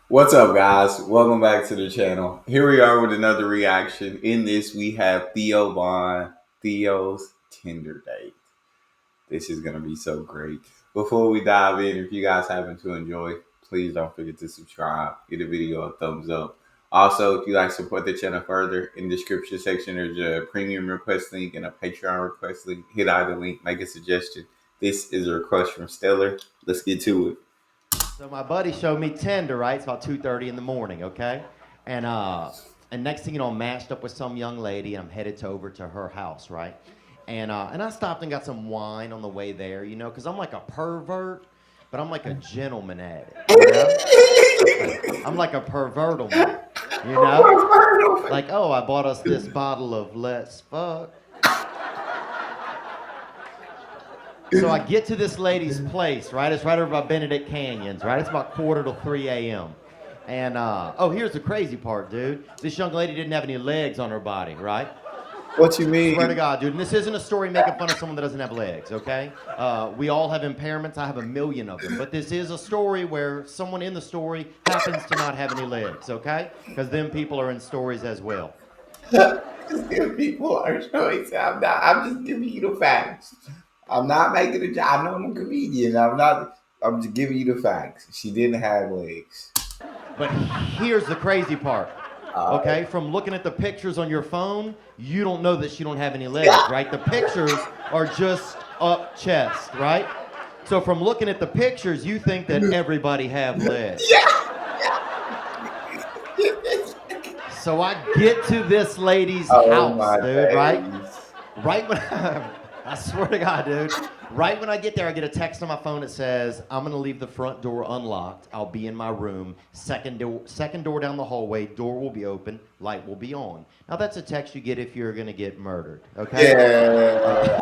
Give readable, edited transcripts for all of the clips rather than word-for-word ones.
What's up, guys? Welcome back to the channel. Here we are with another reaction. In this, we have Theo Bond, Theo's Tinder date. This is going to be so great. Before we dive in, if you guys happen to enjoy, please don't forget to subscribe. Give the video a thumbs up. Also, if you like to support the channel further, in the description section, there's a premium request link and a Patreon request link. Hit either link, make a suggestion. This is a request from Stellar. Let's get to it. So my buddy showed me Tinder, right? It's about 2:30 in the morning, okay? And and next thing you know, I'm matched up with some young lady, and I'm headed over to her house, right? And I stopped and got some wine on the way there, because I'm like a pervert, but I'm like a gentleman at it. I'm like a pervertleman, you know? Like, oh, I bought us this bottle of Let's Fuck. So I get to this lady's place, right? It's right over by Benedict Canyons, right? It's about 2:45 a.m. And, here's the crazy part, dude. This young lady didn't have any legs on her body, right? What you mean? Swear to God, dude. And this isn't a story making fun of someone that doesn't have legs, okay? We all have impairments. I have a million of them. But this is a story where someone in the story happens to not have any legs, okay? Because them people are in stories as well. Just give people our choice. I'm just giving you the facts. I'm not making a joke. I know I'm a comedian. I'm not. I'm just giving you the facts. She didn't have legs. But here's the crazy part. Uh, Okay, from looking at the pictures on your phone, you don't know that she don't have any legs, right? The pictures are just up chest, right? So from looking at the pictures, you think that everybody have legs. So I get to this lady's oh house, my dude, right? days. Right when I swear to God, dude. Right when I get there, I get a text on my phone that says, I'm gonna leave the front door unlocked. I'll be in my room. Second door down the hallway, door will be open, light will be on. Now that's a text you get if you're gonna get murdered, okay? Yeah,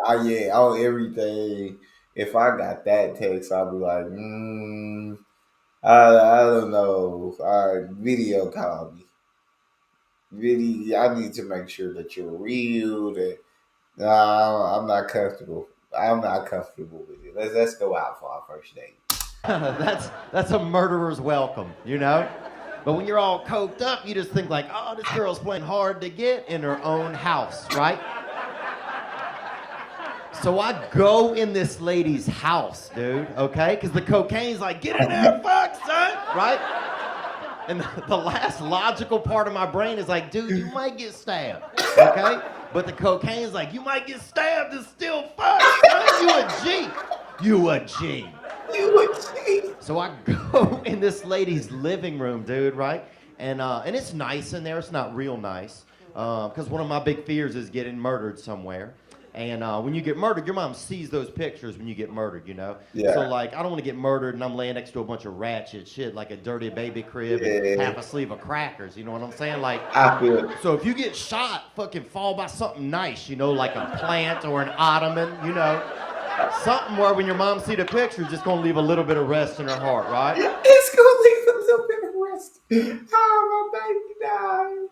on everything. If I got that text, I'll be like, I don't know. Video call me. Really, I need to make sure that you're real. That I'm not comfortable. I'm not comfortable with it. Let's go out for our first date. That's a murderer's welcome, you know? But when you're all coked up, you just think like, oh, this girl's playing hard to get in her own house, right? So I go in this lady's house, dude, okay? Because the cocaine's like, get in there, fuck, son, right? And the last logical part of my brain is like, dude, you might get stabbed, okay? But the cocaine's like, you might get stabbed and still fuck, son. You a G. You a G. You would see. So I go in this lady's living room, dude, right? And it's nice in there. It's not real nice. Because one of my big fears is getting murdered somewhere. And when you get murdered, your mom sees those pictures when you get murdered, you know? Yeah. So, like, I don't want to get murdered and I'm laying next to a bunch of ratchet shit, like a dirty baby crib and Yeah. half a sleeve of crackers, you know what I'm saying? Like, I feel it. so if you get shot, fucking fall by something nice, you know, like a plant or an ottoman, you know? Something where when your mom see the picture, just gonna leave a little bit of rest in her heart, right? It's gonna leave a little bit of rest. Oh, my baby died.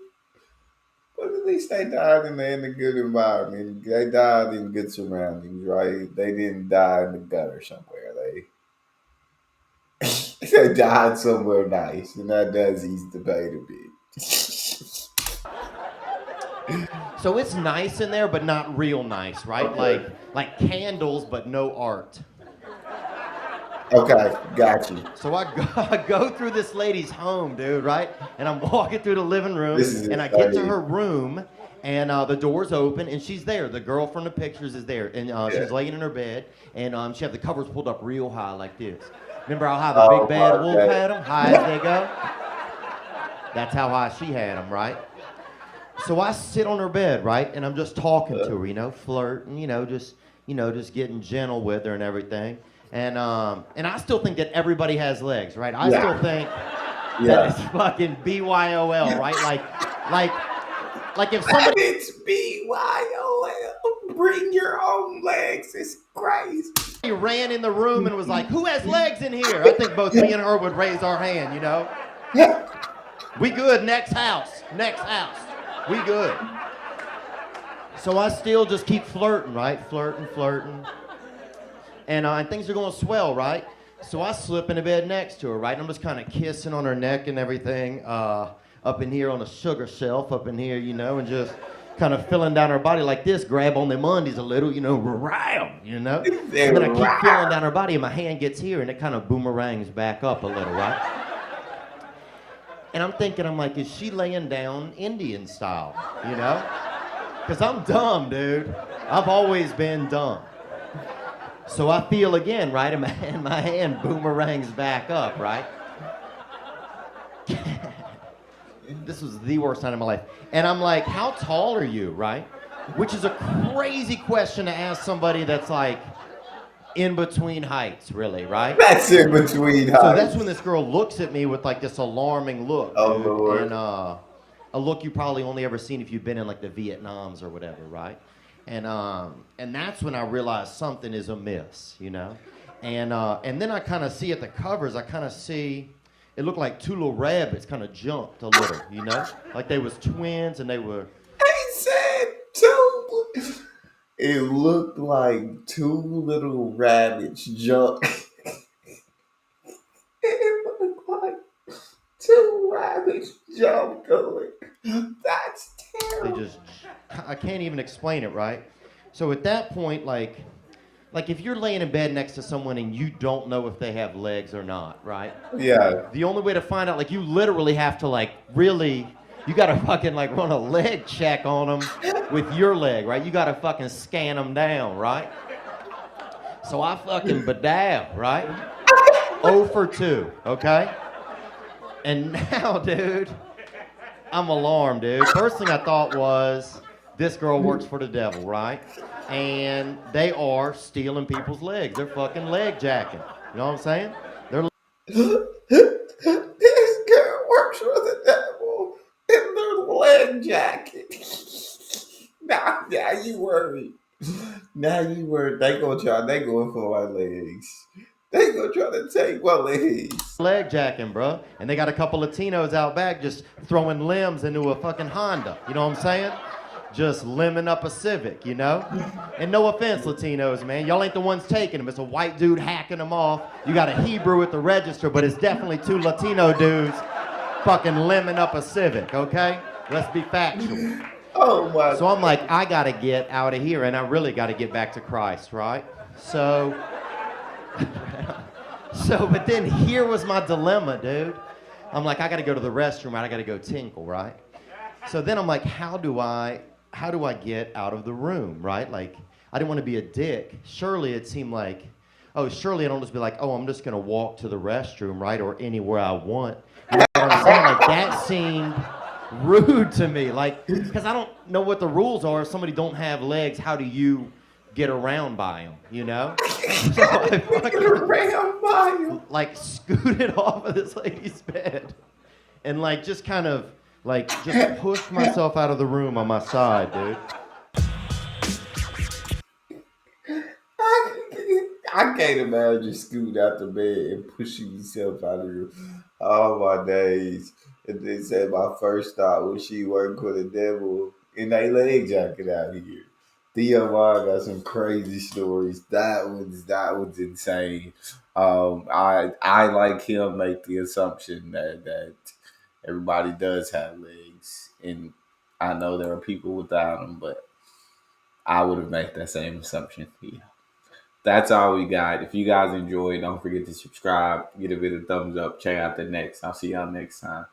But at least they died in a good environment. They died in good surroundings, right? They didn't die in the gutter somewhere. They died somewhere nice, and that does ease the pain a bit. So it's nice in there, but not real nice, right? Okay. Like candles, but no art. Okay, got you. So I go through this lady's home, dude, right? And I'm walking through the living room, This is and I get to exciting. her room, and the door's open, and she's there. The girl from the pictures is there, and Yeah. she's laying in her bed, and she had the covers pulled up real high like this. Remember how high the Oh big bad my wolf God. had them? High as they go? That's how high she had them, right? So I sit on her bed, right, and I'm just talking to her, flirting, just getting gentle with her and everything. And I still think that everybody has legs, right? I Yeah. still think that Yeah. it's fucking BYOL, right? Like if somebody It's BYOL. Bring your own legs. It's crazy. ran in the room and was like, "Who has legs in here?" I think both me and her would raise our hand, you know. We good. Next house. Next house. We good. So I still just keep flirting, right? Flirting. And things are going to swell, right? So I slip into bed next to her, right? And I'm just kind of kissing on her neck and everything, up in here on a sugar shelf, up in here, and just kind of feeling down her body like this, grab on them undies a little, ram, They And then I keep feeling rawr. down her body, and my hand gets here, and it kind of boomerangs back up a little, right? And I'm thinking, I'm like, is she laying down Indian style, you know? Because I'm dumb, dude. I've always been dumb. So I feel again, right? And my hand boomerangs back up, right? This was the worst time of my life. And I'm like, how tall are you, right? Which is a crazy question to ask somebody that's like in between heights, really, right? That's in between So that's when heights. this girl looks at me with like this alarming look, Oh dude. And Lord. a look you probably only ever seen if you've been in like the Vietnams or whatever, right? And that's when I realized something is amiss. And then I kind of see at the covers, I kind of see it looked like two little rabbits kind of jumped a little, like they was twins and they were. He said two. It looked like two little rabbits jumped. It looked like two rabbits jumped on it. That's They terrible. just, I can't even explain it, right? So at that point, like if you're laying in bed next to someone and you don't know if they have legs or not, right? Yeah. The only way to find out, like you literally have to like really, you gotta fucking like run a leg check on them with your leg, right? You gotta fucking scan them down, right? So I fucking badab, right? 0 for 2, okay? And now, dude, I'm alarmed, dude. First thing I thought was, this girl works for the devil, right? And they are stealing people's legs. They're fucking leg jacking. You know what I'm saying? They're This girl works for the devil in their leg jacket. Now you worried. Now you worried. They gonna try. They going for my legs. They gonna try to take my legs. leg jacking, bro. And they got a couple Latinos out back just throwing limbs into a fucking Honda. You know what I'm saying? Just limbing up a Civic. And no offense, Latinos, man. Y'all ain't the ones taking them. It's a white dude hacking them off. You got a Hebrew at the register, but it's definitely two Latino dudes fucking limbing up a Civic, okay? Let's be factual. Oh my! So I'm like, I gotta get out of here, and I really gotta get back to Christ, right? But then here was my dilemma, dude. I'm like, I gotta go to the restroom, right? I gotta go tinkle, right? So then I'm like, how do I get out of the room, right? Like, I didn't want to be a dick. Surely it seemed like, oh, surely I don't just be like, oh, I'm just gonna walk to the restroom, right? Or anywhere I want. You know what I'm saying? Like that seemed rude to me. Like, because I don't know what the rules are. If somebody don't have legs, how do you get around by them? So I Get fucking around by him. like scooted off of this lady's bed and like just kind of like just pushed myself out of the room on my side, dude. I can't imagine scooting out the bed and pushing yourself out of the room. All my days. And they said my first thought was she working for the devil in a leg jacket out here. Theo Vaughn got some crazy stories. That was insane. I like him make the assumption that everybody does have legs, and I know there are people without them, but I would have made that same assumption. Yeah. That's all we got. If you guys enjoyed, don't forget to subscribe, give it a thumbs up, check out the next. I'll see y'all next time.